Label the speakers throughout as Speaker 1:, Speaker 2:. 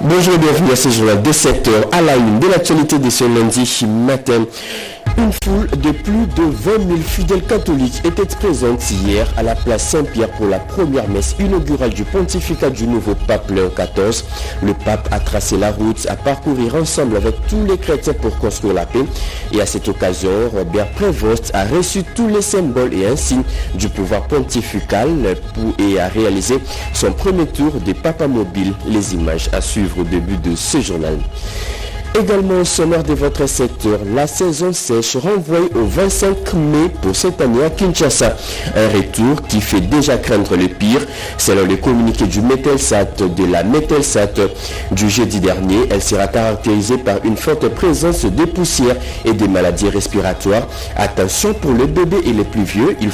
Speaker 1: Bonjour et bienvenue à ce journal de 7h à la une de l'actualité de ce lundi matin. Une foule de plus de 20 000 fidèles catholiques était présente hier à la place Saint-Pierre pour la première messe inaugurale du pontificat du nouveau pape Léon XIV. Le pape a tracé la route à parcourir ensemble avec tous les chrétiens pour construire la paix. Et à cette occasion, Robert Prévost a reçu tous les symboles et insignes du pouvoir pontifical et a réalisé son premier tour des papas mobiles. Les images à suivre au début de ce journal. Également au sommaire de votre secteur, la saison sèche renvoie au 25 mai pour cette année à Kinshasa. Un retour qui fait déjà craindre le pire. Selon le communiqué du Metelsat de la Metelsat du jeudi dernier, elle sera caractérisée par une forte présence de poussière et des maladies respiratoires. Attention pour les bébés et les plus vieux, il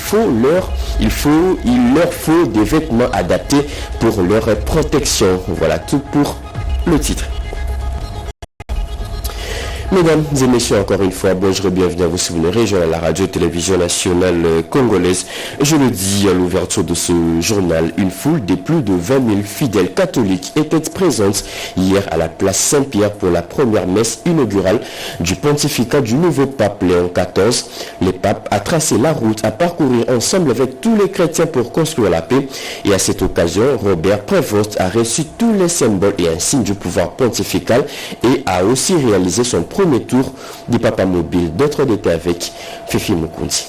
Speaker 1: leur faut des vêtements adaptés pour leur protection. Voilà tout pour le titre. Mesdames et messieurs, encore une fois, bonjour et bienvenue à vous sur une région à la radio-télévision nationale congolaise. Je le dis à l'ouverture de ce journal, une foule de plus de 20 000 fidèles catholiques était présente hier à la place Saint-Pierre pour la première messe inaugurale du pontificat du nouveau pape Léon XIV. Le pape a tracé la route à parcourir ensemble avec tous les chrétiens pour construire la paix. Et à cette occasion, Robert Prévost a reçu tous les symboles et insignes du pouvoir pontifical et a aussi réalisé son premier tour du Papa Mobile. D'autres détails avec Fifi Mukundi.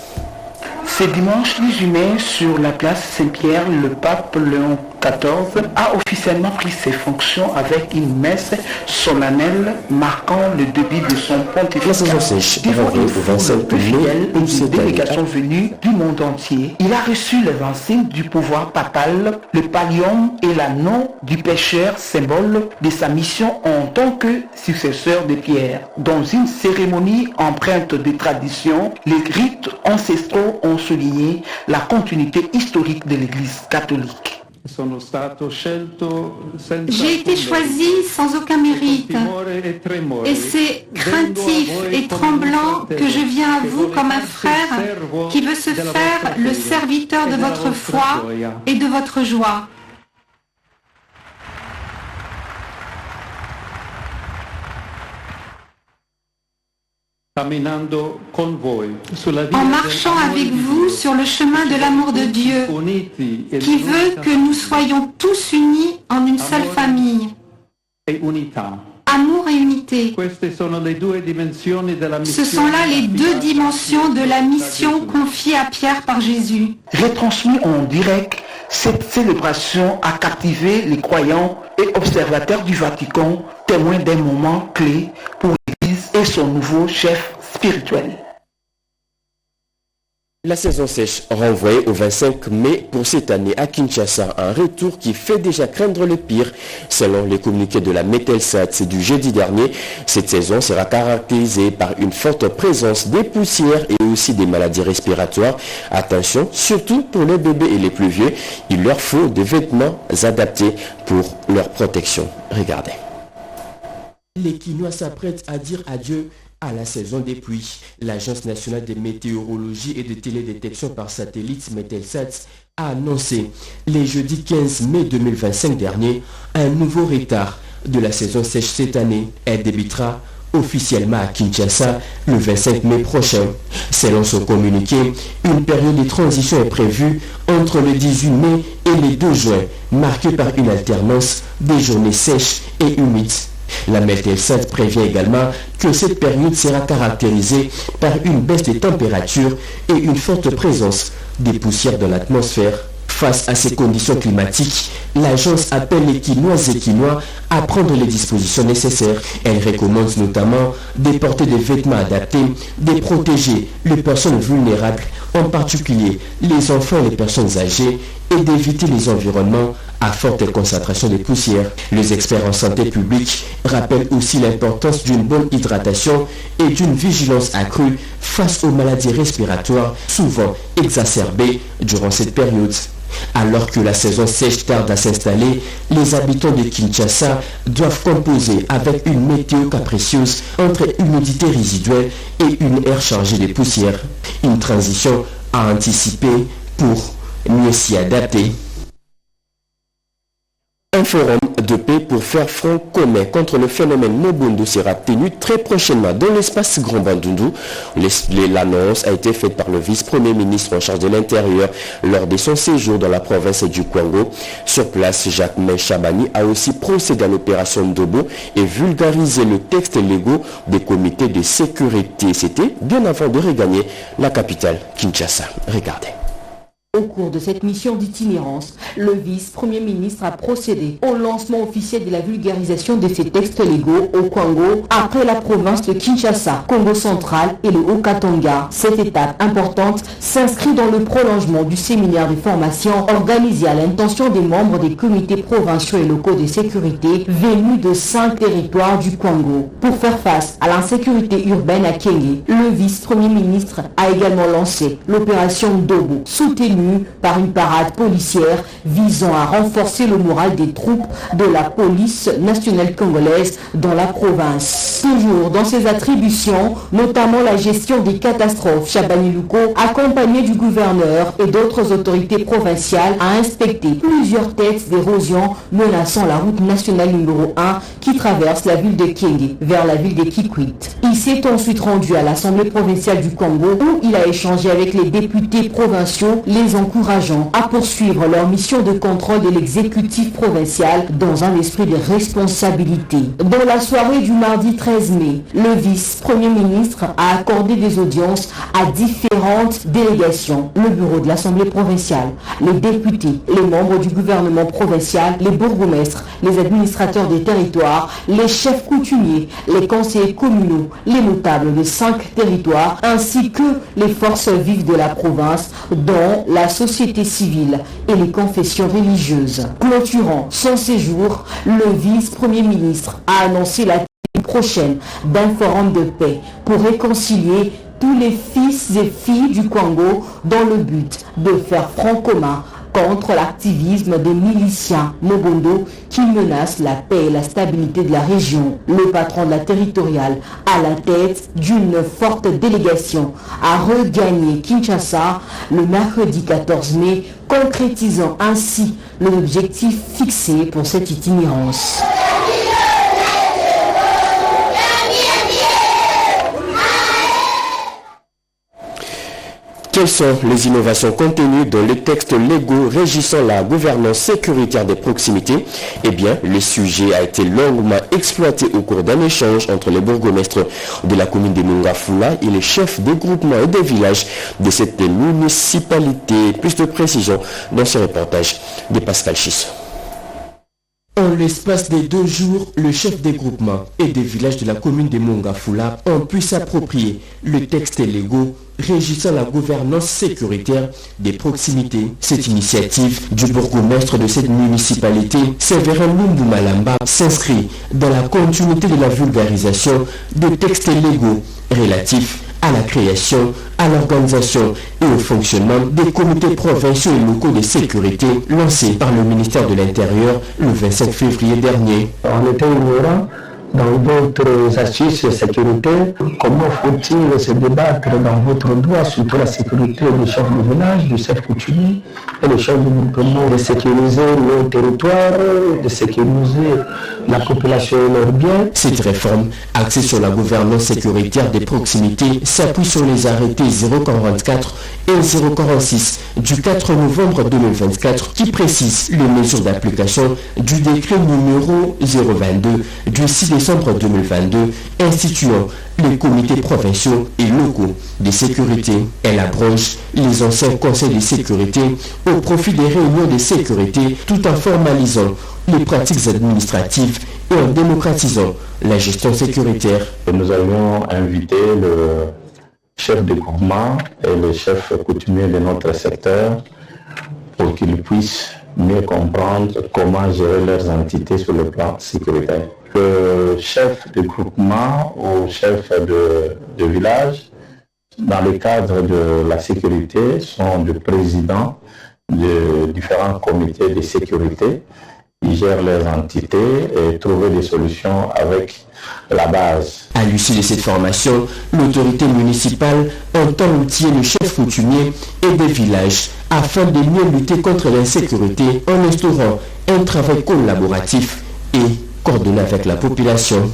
Speaker 2: Ce dimanche 18 mai, sur la place Saint-Pierre, le pape Léon XIV a officiellement pris ses fonctions avec une messe solennelle marquant le début de son pontificat.
Speaker 1: La saison sèche
Speaker 2: Devant une
Speaker 1: au
Speaker 2: foule
Speaker 1: 25
Speaker 2: peu
Speaker 1: mai
Speaker 2: fidèle et
Speaker 1: cette
Speaker 2: une délégation venue du monde entier. Il a reçu les insignes du pouvoir papal, le pallium et l'anneau du pécheur, symbole de sa mission en tant que successeur de Pierre. Dans une cérémonie empreinte de tradition, les rites ancestraux ont souligné la continuité historique de l'Église catholique.
Speaker 3: J'ai été choisi sans aucun mérite et c'est craintif et tremblant que je viens à vous comme un frère qui veut se faire le serviteur de votre foi et de votre joie. En marchant avec vous sur le chemin de l'amour de Dieu, qui veut que nous soyons tous unis en une seule famille. Amour et unité. Ce sont là les deux dimensions de la mission confiée à Pierre par Jésus.
Speaker 2: Retransmis en direct, cette célébration a captivé les croyants et observateurs du Vatican, témoins d'un moment clé pour l'Église et son nouveau chef spirituel.
Speaker 1: La saison sèche renvoyée au 25 mai pour cette année à Kinshasa, un retour qui fait déjà craindre le pire. Selon les communiqués de la Metelsat du jeudi dernier, cette saison sera caractérisée par une forte présence des poussières et aussi des maladies respiratoires. Attention, surtout pour les bébés et les plus vieux, il leur faut des vêtements adaptés pour leur protection. Regardez. Les Kinois s'apprêtent à dire adieu à la saison des pluies. L'Agence nationale de météorologie et de télédétection par satellite Metelsat a annoncé le jeudi 15 mai 2025 dernier un nouveau retard de la saison sèche cette année. Elle débutera officiellement à Kinshasa le 25 mai prochain. Selon son communiqué, une période de transition est prévue entre le 18 mai et le 2 juin, marquée par une alternance des journées sèches et humides. La Metelsat prévient également que cette période sera caractérisée par une baisse des températures et une forte présence des poussières dans l'atmosphère. Face à ces conditions climatiques, l'agence appelle les Kinoises et Kinois à prendre les dispositions nécessaires. Elle recommande notamment de porter des vêtements adaptés, de protéger les personnes vulnérables, en particulier les enfants et les personnes âgées, et d'éviter les environnements à forte concentration de poussière. Les experts en santé publique rappellent aussi l'importance d'une bonne hydratation et d'une vigilance accrue face aux maladies respiratoires souvent exacerbées durant cette période. Alors que la saison sèche tarde à s'installer, les habitants de Kinshasa doivent composer avec une météo capricieuse entre humidité résiduelle et une air chargée de poussière. Une transition à anticiper pour mieux s'y adapter. Un forum de paix pour faire front commun contre le phénomène Mobondo sera tenu très prochainement dans l'espace Grand Bandundu. L'annonce a été faite par le vice-premier ministre en charge de l'Intérieur lors de son séjour dans la province du Kwango. Sur place, Jacques Chabani a aussi procédé à l'opération Ndobo et vulgarisé le texte légaux des comités de sécurité. C'était bien avant de regagner la capitale Kinshasa. Regardez.
Speaker 4: Au cours de cette mission d'itinérance, le vice-premier ministre a procédé au lancement officiel de la vulgarisation de ces textes légaux au Congo après la province de Kinshasa, Congo central et le Haut-Katanga. Cette étape importante s'inscrit dans le prolongement du séminaire de formation organisé à l'intention des membres des comités provinciaux et locaux de sécurité venus de 5 territoires du Congo. Pour faire face à l'insécurité urbaine à Kenge, le vice-premier ministre a également lancé l'opération Ndobo, soutenue par une parade policière visant à renforcer le moral des troupes de la police nationale congolaise dans la province. Toujours dans ses attributions, notamment la gestion des catastrophes, Chabani Luko, accompagné du gouverneur et d'autres autorités provinciales, a inspecté plusieurs têtes d'érosion menaçant la route nationale numéro 1 qui traverse la ville de Kenge vers la ville de Kikwit. Il s'est ensuite rendu à l'Assemblée provinciale du Congo où il a échangé avec les députés provinciaux, les encourageant à poursuivre leur mission de contrôle de l'exécutif provincial dans un esprit de responsabilité. Dans la soirée du mardi 13 mai, le vice-premier ministre a accordé des audiences à différentes délégations, le bureau de l'Assemblée provinciale, les députés, les membres du gouvernement provincial, les bourgmestres, les administrateurs des territoires, les chefs coutumiers, les conseillers communaux, les notables de 5 territoires, ainsi que les forces vives de la province, dont la société civile et les confessions religieuses. Clôturant son séjour, le vice-premier ministre a annoncé la tenue prochaine d'un forum de paix pour réconcilier tous les fils et filles du Congo dans le but de faire front commun contre l'activisme des miliciens Mobondo qui menacent la paix et la stabilité de la région. Le patron de la territoriale, à la tête d'une forte délégation, a regagné Kinshasa le mercredi 14 mai, concrétisant ainsi l'objectif fixé pour cette itinérance.
Speaker 1: Quelles sont les innovations contenues dans les textes légaux régissant la gouvernance sécuritaire des proximités? Eh bien, le sujet a été longuement exploité au cours d'un échange entre les bourgmestres de la commune de Mungafula et les chefs des groupements et des villages de cette municipalité. Plus de précisions dans ce reportage de Pascal Chisso. En l'espace des 2 jours, le chef des groupements et des villages de la commune de Mungafula ont pu s'approprier le texte légaux régissant la gouvernance sécuritaire des proximités. Cette initiative du bourgmestre de cette municipalité, Séverin Lumbu Malamba, s'inscrit dans la continuité de la vulgarisation de textes légaux relatifs à la création, à l'organisation et au fonctionnement des comités provinciaux et locaux de sécurité lancés par le ministère de l'Intérieur le 27 février dernier.
Speaker 5: On était ignorants dans d'autres astuces de sécurité. Comment faut-il se débattre dans votre droit, surtout la sécurité du chef de village, du chef coutumier et le chef de groupement, de sécuriser nos territoires, de sécuriser la population et leurs biens.
Speaker 1: Cette réforme, axée sur la gouvernance sécuritaire des proximités, s'appuie sur les arrêtés 044 et 046 du 4 novembre 2024 qui précisent les mesures d'application du décret numéro 022 du 6 décembre 2022 instituant les comités provinciaux et locaux de sécurité. Elle abroge les anciens conseils de sécurité au profit des réunions de sécurité tout en formalisant les pratiques administratives et en démocratisant la gestion sécuritaire.
Speaker 5: Nous avions invité le chef de groupement et le chef coutumier de notre secteur pour qu'ils puissent mieux comprendre comment gérer leurs entités sur le plan sécuritaire. Le chef de groupement ou chef de village, dans le cadre de la sécurité, sont des présidents de différents comités de sécurité. Ils gèrent leurs entités et trouver des solutions avec la base.
Speaker 1: À l'issue de cette formation, l'autorité municipale entend outiller le chef coutumier et des villages afin de mieux lutter contre l'insécurité en instaurant un travail collaboratif et coordonné avec la population.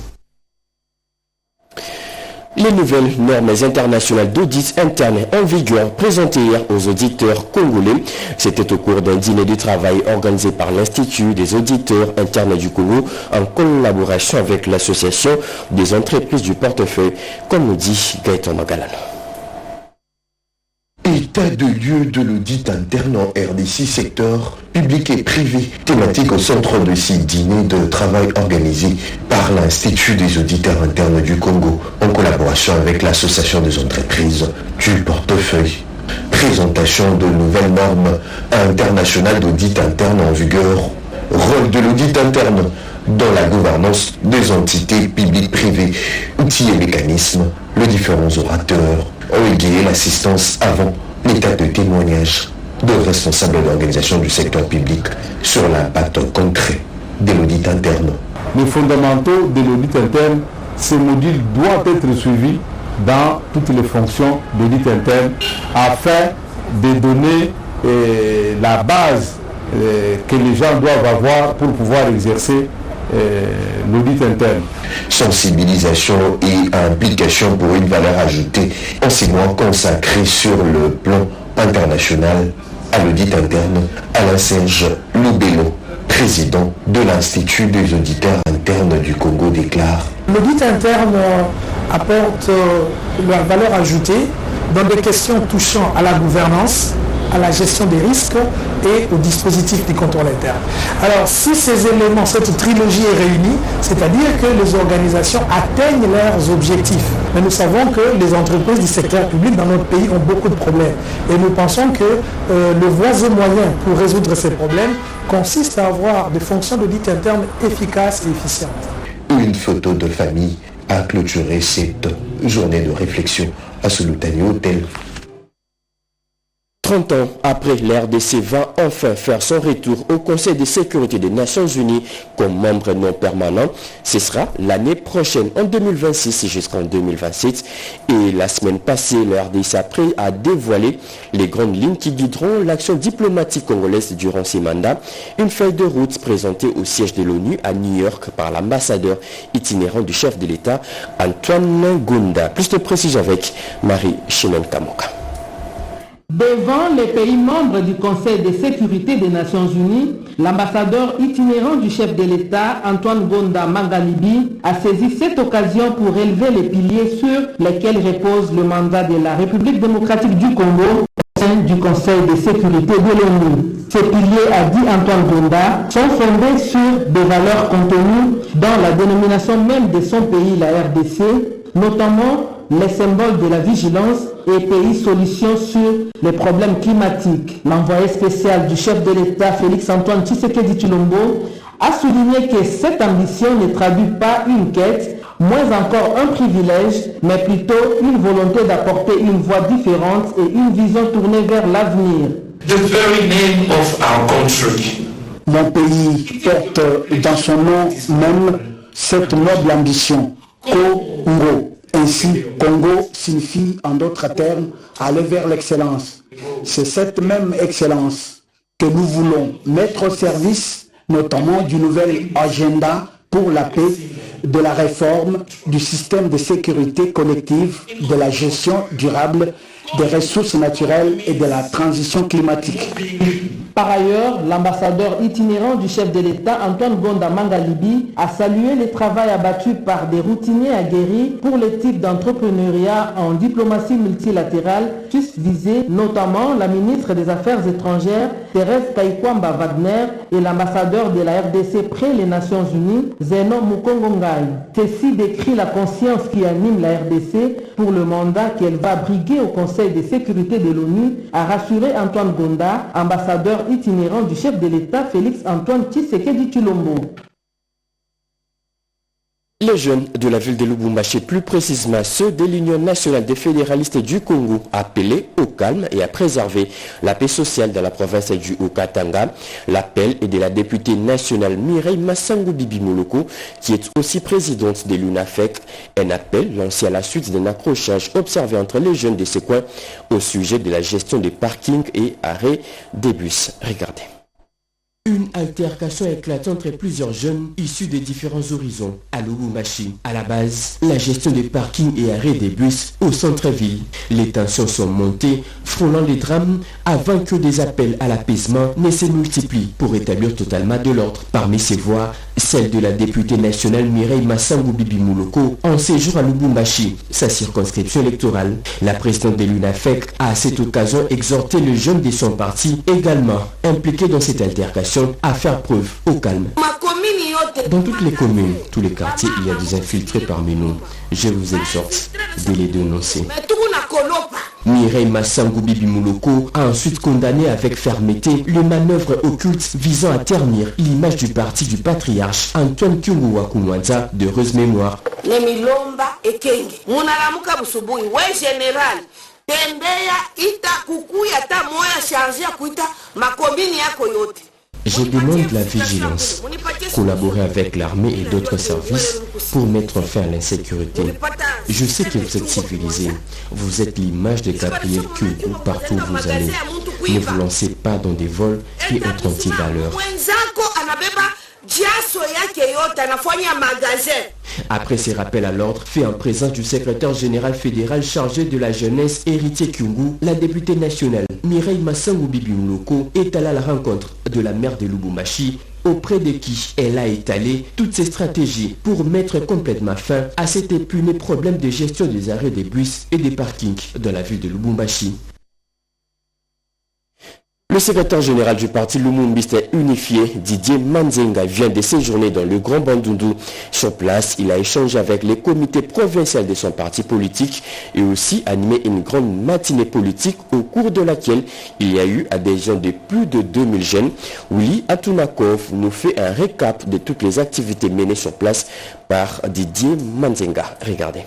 Speaker 1: Les nouvelles normes internationales d'audit interne en vigueur présentées hier aux auditeurs congolais, c'était au cours d'un dîner de travail organisé par l'Institut des auditeurs internes du Congo en collaboration avec l'Association des entreprises du portefeuille, comme nous dit Gaëtan Magalano.
Speaker 6: État de lieu de l'audit interne en RDC, secteur public et privé, thématique au centre de ces dîners de travail organisés par l'Institut des auditeurs internes du Congo en collaboration avec l'Association des entreprises du portefeuille. Présentation de nouvelles normes internationales d'audit interne en vigueur, rôle de l'audit interne dans la gouvernance des entités publiques privées, outils et mécanismes. Les différents orateurs ont égayé l'assistance avant l'état de témoignage de responsables d'organisations du secteur public sur l'impact concret de l'audit interne.
Speaker 7: Les fondamentaux de l'audit interne, ces modules doivent être suivis dans toutes les fonctions d'audit interne afin de donner la base que les gens doivent avoir pour pouvoir exercer l'audit interne.
Speaker 6: Sensibilisation et implication pour une valeur ajoutée, enseignement consacré sur le plan international à l'audit interne. Alain Serge Loubello, président de l'Institut des auditeurs internes du Congo, déclare:
Speaker 8: l'audit interne apporte la valeur ajoutée dans des questions touchant à la gouvernance, à la gestion des risques et au dispositif du contrôle interne. Alors si ces éléments, cette trilogie est réunie, c'est-à-dire que les organisations atteignent leurs objectifs. Mais nous savons que les entreprises du secteur public dans notre pays ont beaucoup de problèmes. Et nous pensons que le voie et moyen pour résoudre ces problèmes consiste à avoir des fonctions d'audit interne efficaces et efficientes.
Speaker 6: Une photo de famille a clôturé cette journée de réflexion à Sulutani Hotel.
Speaker 1: 30 ans après, la RDC va enfin faire son retour au Conseil de sécurité des Nations Unies comme membre non permanent. Ce sera l'année prochaine, en 2026 jusqu'en 2027. Et la semaine passée, la RDC a dévoilé les grandes lignes qui guideront l'action diplomatique congolaise durant ces mandats. Une feuille de route présentée au siège de l'ONU à New York par l'ambassadeur itinérant du chef de l'État, Antoine Ngunda. Plus de précisions avec Marie-Chimène Kamoka.
Speaker 4: Devant les pays membres du Conseil de sécurité des Nations Unies, l'ambassadeur itinérant du chef de l'État, Antoine Ngunda Mangalibi, a saisi cette occasion pour relever les piliers sur lesquels repose le mandat de la République démocratique du Congo au sein du Conseil de sécurité de l'ONU. Ces piliers, a dit Antoine Ngunda, sont fondés sur des valeurs contenues dans la dénomination même de son pays, la RDC, notamment les symboles de la vigilance et pays solutions sur les problèmes climatiques. L'envoyé spécial du chef de l'État, Félix-Antoine Tshisekedi Tshilombo, a souligné que cette ambition ne traduit pas une quête, moins encore un privilège, mais plutôt une volonté d'apporter une voie différente et une vision tournée vers l'avenir.
Speaker 9: The very name of our country.
Speaker 2: Mon pays porte dans son nom même cette noble ambition, Congo. Ainsi, Congo signifie en d'autres termes aller vers l'excellence. C'est cette même excellence que nous voulons mettre au service notamment du nouvel agenda pour la paix, de la réforme du système de sécurité collective, de la gestion durable des ressources naturelles et de la transition climatique.
Speaker 4: Par ailleurs, l'ambassadeur itinérant du chef de l'État, Antoine Ngunda Mangalibi, a salué le travail abattu par des routiniers aguerris pour le type d'entrepreneuriat en diplomatie multilatérale, tous visés, notamment la ministre des Affaires étrangères, Thérèse Kaikwamba Wagner, et l'ambassadeur de la RDC près les Nations Unies, Zeno Mukongongai. Ceci décrit la conscience qui anime la RDC pour le mandat qu'elle va briguer au Conseil de sécurité de l'ONU, a rassuré Antoine Ngunda, ambassadeur itinérant du chef de l'État, Félix-Antoine Tshisekedi Tshilombo.
Speaker 1: Les jeunes de la ville de Lubumbashi, plus précisément ceux de l'Union nationale des fédéralistes du Congo, appelés au calme et à préserver la paix sociale dans la province du Haut-Katanga. L'appel est de la députée nationale Mireille Massango Bibi Moloko, qui est aussi présidente de l'UNAFEC. Un appel lancé à la suite d'un accrochage observé entre les jeunes de ces coins au sujet de la gestion des parkings et arrêts des bus. Regardez. Une altercation éclate entre plusieurs jeunes issus des différents horizons à Lubumbashi. À la base, la gestion des parkings et arrêts des bus au centre-ville. Les tensions sont montées, frôlant les drames avant que des appels à l'apaisement ne se multiplient pour établir totalement de l'ordre. Parmi ces voix, celle de la députée nationale Mireille Massango Bibi Mouloko en séjour à Lubumbashi, sa circonscription électorale. La présidente de l'UNAFEC a à cette occasion exhorté les jeunes de son parti également impliqués dans cette altercation à faire preuve au calme. Dans toutes les communes, tous les quartiers, il y a des infiltrés parmi nous. Je vous exhorte de les dénoncer. Mireille Massango Bibi Mouloko a ensuite condamné avec fermeté les manœuvres occultes visant à ternir l'image du parti du patriarche Antoine Kyungu Wakumwanza d'heureuse mémoire. Je demande la vigilance, collaborer avec l'armée et d'autres services pour mettre fin à l'insécurité. Je sais que vous êtes civilisés, vous êtes l'image de Gabriel Kyungu partout où vous allez. Ne vous lancez pas dans des vols qui ont anti-valeur. Après ces rappels à l'ordre, fait en présence du secrétaire général fédéral chargé de la jeunesse Héritier Kyungu, la députée nationale Mireille Massango Bibi Mouloko est allée à la rencontre de la maire de Lubumbashi, auprès de qui elle a étalé toutes ses stratégies pour mettre complètement fin à cet épineux problème de gestion des arrêts des bus et des parkings dans la ville de Lubumbashi. Le secrétaire général du parti Lumumbiste unifié, Didier Manzenga, vient de séjourner dans le Grand Bandundu. Sur place, il a échangé avec les comités provinciaux de son parti politique et aussi animé une grande matinée politique au cours de laquelle il y a eu adhésion de plus de 2000 jeunes. Willy Atunakov nous fait un récap de toutes les activités menées sur place par Didier Manzenga. Regardez.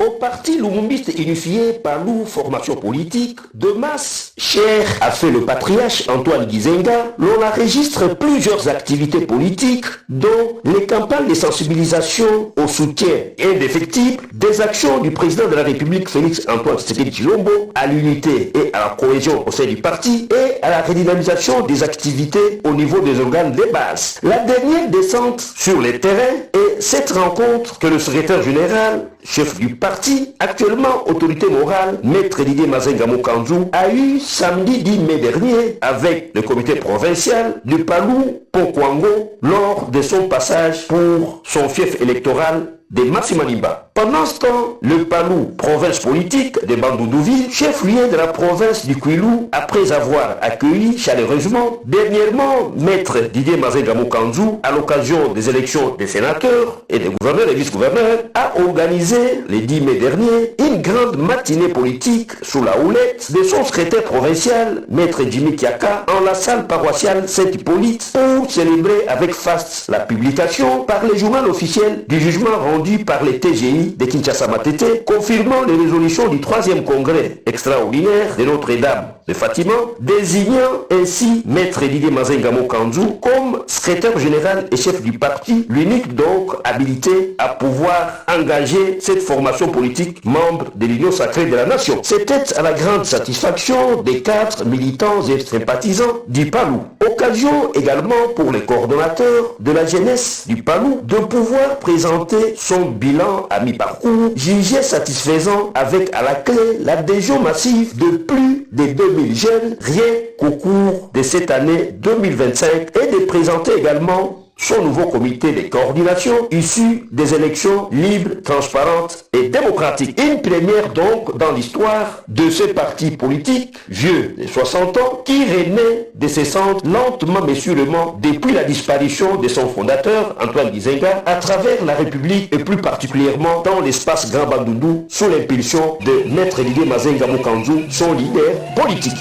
Speaker 10: Au parti Lumumbiste unifié par nous, formation politique de masse, cher a fait le patriarche Antoine Gizenga, l'on enregistre plusieurs activités politiques, dont les campagnes de sensibilisation au soutien indéfectible des actions du président de la République Félix Antoine Tshisekedi Tshilombo à l'unité et à la cohésion au sein du parti et à la redynamisation des activités au niveau des organes de base. La dernière descente sur les terrains est cette rencontre que le secrétaire général, chef du parti, actuellement autorité morale, Maître Didier Mazenga Mokanzu, a eu samedi 10 mai dernier avec le comité provincial du Palou Pokwango lors de son passage pour son fief électoral de Massimaniba. Pendant ce temps, le Palou, province politique de Bandundu-Ville, chef-lieu de la province du Kwilu, après avoir accueilli chaleureusement dernièrement Maître Didier Mazenga Mokanzu à l'occasion des élections des sénateurs et des gouverneurs et vice-gouverneurs, a organisé le 10 mai dernier une grande matinée politique sous la houlette de son secrétaire provincial, Maître Jimmy Kiaka, en la salle paroissiale Saint-Hippolyte pour célébrer avec faste la publication par le journal officiel du jugement rendu par les TGI de Kinshasa Matete, confirmant les résolutions du 3e congrès extraordinaire de Notre-Dame de Fatima, désignant ainsi Maître Didier Mazenga Mokanzu comme secrétaire général et chef du parti, l'unique donc habilité à pouvoir engager cette formation politique membre de l'Union sacrée de la nation. C'était à la grande satisfaction des cadres, militants et sympathisants du Palou. Occasion également pour les coordonnateurs de la jeunesse du Palou de pouvoir présenter son bilan à mi-parcours, jugé satisfaisant avec à la clé l'adhésion massive de plus de 2000 jeunes, rien qu'au cours de cette année 2025, et de présenter également son nouveau comité de coordination issu des élections libres, transparentes et démocratiques. Une première donc dans l'histoire de ce parti politique vieux de 60 ans qui renaît de ses cendres lentement mais sûrement depuis la disparition de son fondateur Antoine Gizenga à travers la République et plus particulièrement dans l'espace Grand Bandundu sous l'impulsion de Maître Didier Mazenga Mokanzu, son leader politique.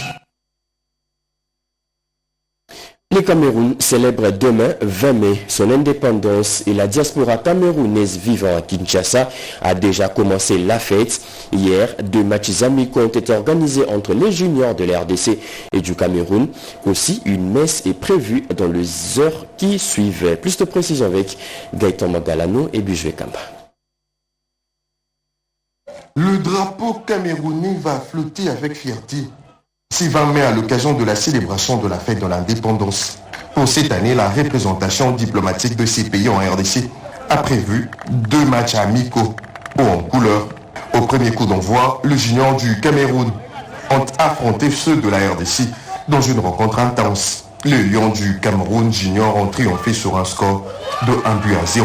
Speaker 1: Le Cameroun célèbre demain 20 mai son indépendance et la diaspora camerounaise vivant à Kinshasa a déjà commencé la fête. Hier, 2 matchs amicaux ont été organisés entre les juniors de la RDC et du Cameroun. Aussi, une messe est prévue dans les heures qui suivent. Plus de précisions avec Gaëtan Magalano et Bijoué Kamba.
Speaker 11: Le drapeau camerounais va flotter avec fierté.
Speaker 6: 6 20 mai à l'occasion de la célébration de la fête de l'indépendance. Pour cette année, la représentation diplomatique de ces pays en RDC a prévu 2 matchs amicaux haut en couleur. Au premier coup d'envoi, le junior du Cameroun ont affronté ceux de la RDC dans une rencontre intense. Les Lions du Cameroun junior ont triomphé sur un score de 1-0,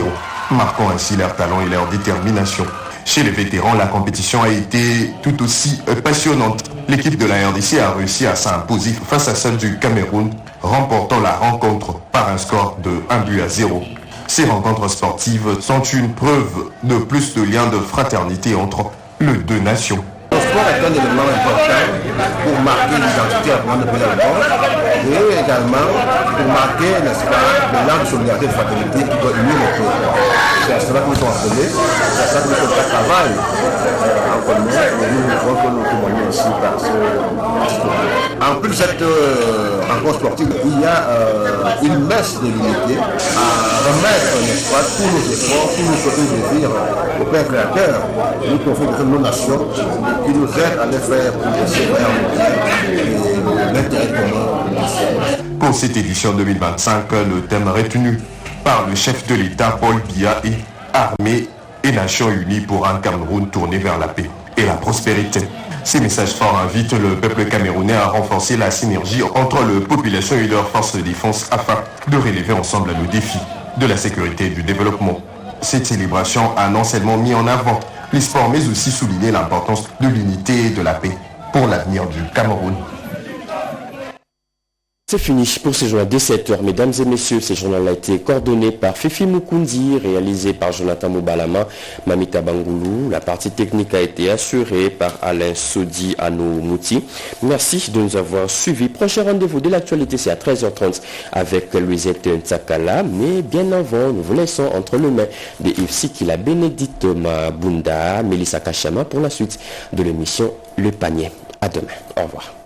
Speaker 6: marquant ainsi leur talent et leur détermination. Chez les vétérans, la compétition a été tout aussi passionnante. L'équipe de la RDC a réussi à s'imposer face à celle du Cameroun, remportant la rencontre par un score de 1-0. Ces rencontres sportives sont une preuve de plus de liens de fraternité entre les deux nations.
Speaker 11: Le sport est un élément important pour marquer l'identité à de et également pour marquer, n'est-ce pas, l'élan de solidarité et de fraternité qui doit unir les peuples. C'est à cela que nous sommes appelés, c'est à cela que nous travaillons en commun et nous voulons que nous témoignons ici par ce discours. En plus de cette rencontre sportive, il y a une messe de l'unité à remettre, n'est-ce pas, tous nos efforts, tous nos souhaitons de dire au Père Créateur, nous confions de nos nations, qui nous aide à les faire progresser vers l'intérêt commun.
Speaker 6: Pour cette édition 2025, le thème retenu par le chef de l'État Paul Biya est « Armée et Nations Unies pour un Cameroun tourné vers la paix et la prospérité ». Ces messages forts invitent le peuple camerounais à renforcer la synergie entre la population et leurs forces de défense afin de relever ensemble le défi de la sécurité et du développement. Cette célébration a non seulement mis en avant les sports, mais aussi souligné l'importance de l'unité et de la paix pour l'avenir du Cameroun.
Speaker 1: C'est fini pour ce journal de 17h. Mesdames et messieurs, ce journal a été coordonné par Fifi Mukundi, réalisé par Jonathan Moubalama, Mamita Bangoulou. La partie technique a été assurée par Alain Sodi Anou Mouti. Merci de nous avoir suivis. Prochain rendez-vous de l'actualité, c'est à 13h30 avec Louisette Ntsakala. Mais bien avant, nous vous laissons entre les mains de Yves Sikila, Bénédicte Mabunda, Mélissa Kachama pour la suite de l'émission Le Panier. À demain. Au revoir.